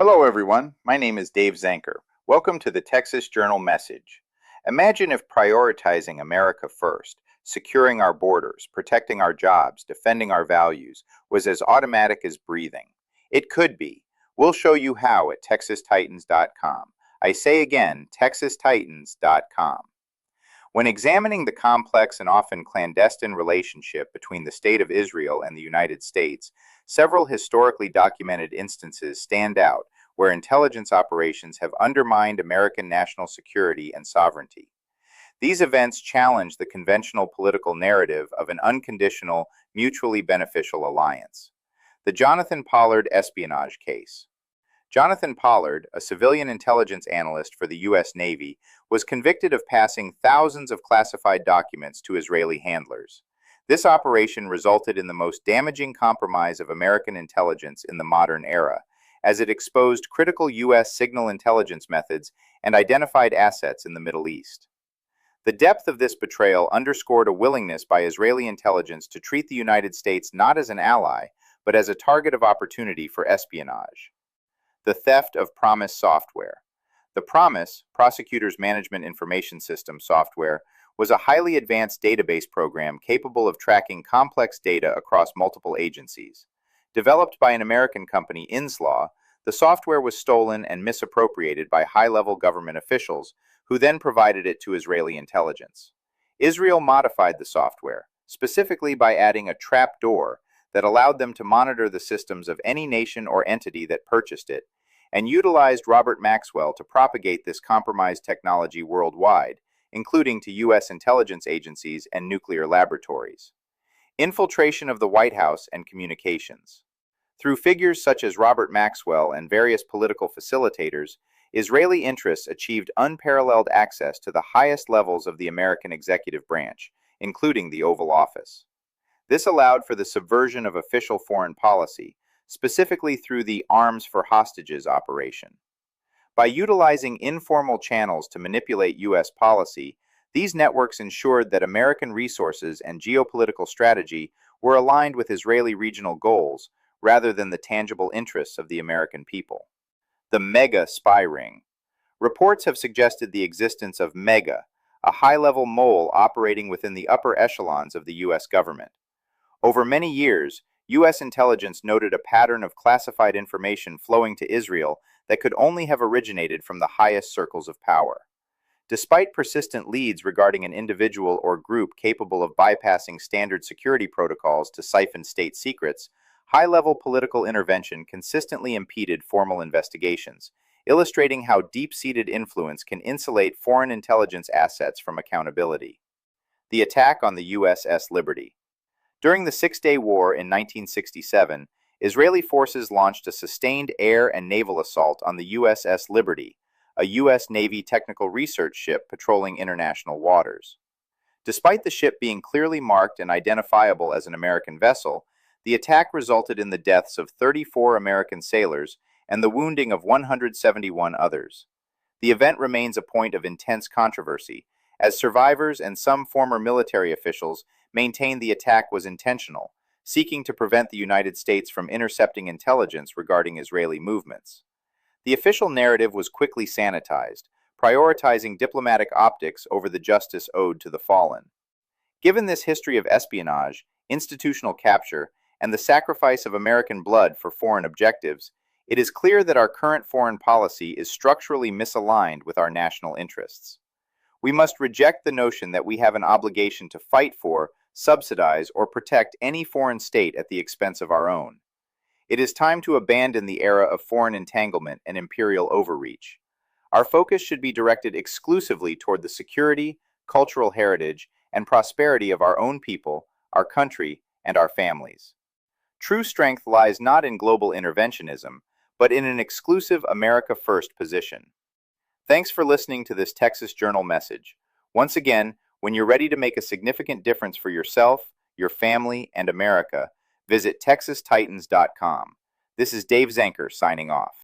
Hello everyone, my name is Dave Zanker. Welcome to the Texas Journal Message. Imagine if prioritizing America first, securing our borders, protecting our jobs, defending our values, was as automatic as breathing. It could be. We'll show you how at TexasTitans.com. I say again, TexasTitans.com. When examining the complex and often clandestine relationship between the State of Israel and the United States, several historically documented instances stand out where intelligence operations have undermined American national security and sovereignty. These events challenge the conventional political narrative of an unconditional, mutually beneficial alliance. The Jonathan Pollard espionage case. Jonathan Pollard, a civilian intelligence analyst for the U.S. Navy, was convicted of passing thousands of classified documents to Israeli handlers. This operation resulted in the most damaging compromise of American intelligence in the modern era, as it exposed critical U.S. signal intelligence methods and identified assets in the Middle East. The depth of this betrayal underscored a willingness by Israeli intelligence to treat the United States not as an ally, but as a target of opportunity for espionage. The theft of PROMIS software. The PROMIS, Prosecutors Management Information System software, was a highly advanced database program capable of tracking complex data across multiple agencies. Developed by an American company, Inslaw, the software was stolen and misappropriated by high-level government officials, who then provided it to Israeli intelligence. Israel modified the software, specifically by adding a trap door that allowed them to monitor the systems of any nation or entity that purchased it, and utilized Robert Maxwell to propagate this compromised technology worldwide, including to U.S. intelligence agencies and nuclear laboratories. Infiltration of the White House and communications. Through figures such as Robert Maxwell and various political facilitators, Israeli interests achieved unparalleled access to the highest levels of the American executive branch, including the Oval Office. This allowed for the subversion of official foreign policy, specifically through the Arms for Hostages operation. By utilizing informal channels to manipulate U.S. policy, these networks ensured that American resources and geopolitical strategy were aligned with Israeli regional goals rather than the tangible interests of the American people. The Mega Spy Ring. Reports have suggested the existence of Mega, a high-level mole operating within the upper echelons of the U.S. government. Over many years, U.S. intelligence noted a pattern of classified information flowing to Israel that could only have originated from the highest circles of power. Despite persistent leads regarding an individual or group capable of bypassing standard security protocols to siphon state secrets, high-level political intervention consistently impeded formal investigations, illustrating how deep-seated influence can insulate foreign intelligence assets from accountability. The attack on the USS Liberty. During the Six-Day War in 1967, Israeli forces launched a sustained air and naval assault on the USS Liberty, a U.S. Navy technical research ship patrolling international waters. Despite the ship being clearly marked and identifiable as an American vessel, the attack resulted in the deaths of 34 American sailors and the wounding of 171 others. The event remains a point of intense controversy, as survivors and some former military officials maintain the attack was intentional, seeking to prevent the United States from intercepting intelligence regarding Israeli movements. The official narrative was quickly sanitized, prioritizing diplomatic optics over the justice owed to the fallen. Given this history of espionage, institutional capture, and the sacrifice of American blood for foreign objectives, it is clear that our current foreign policy is structurally misaligned with our national interests. We must reject the notion that we have an obligation to fight for, subsidize, or protect any foreign state at the expense of our own. It is time to abandon the era of foreign entanglement and imperial overreach. Our focus should be directed exclusively toward the security, cultural heritage, and prosperity of our own people, our country, and our families. True strength lies not in global interventionism, but in an exclusive America First position. Thanks for listening to this Texas Journal message. Once again, when you're ready to make a significant difference for yourself, your family, and America, visit TexasTitans.com. This is Dave Zanker signing off.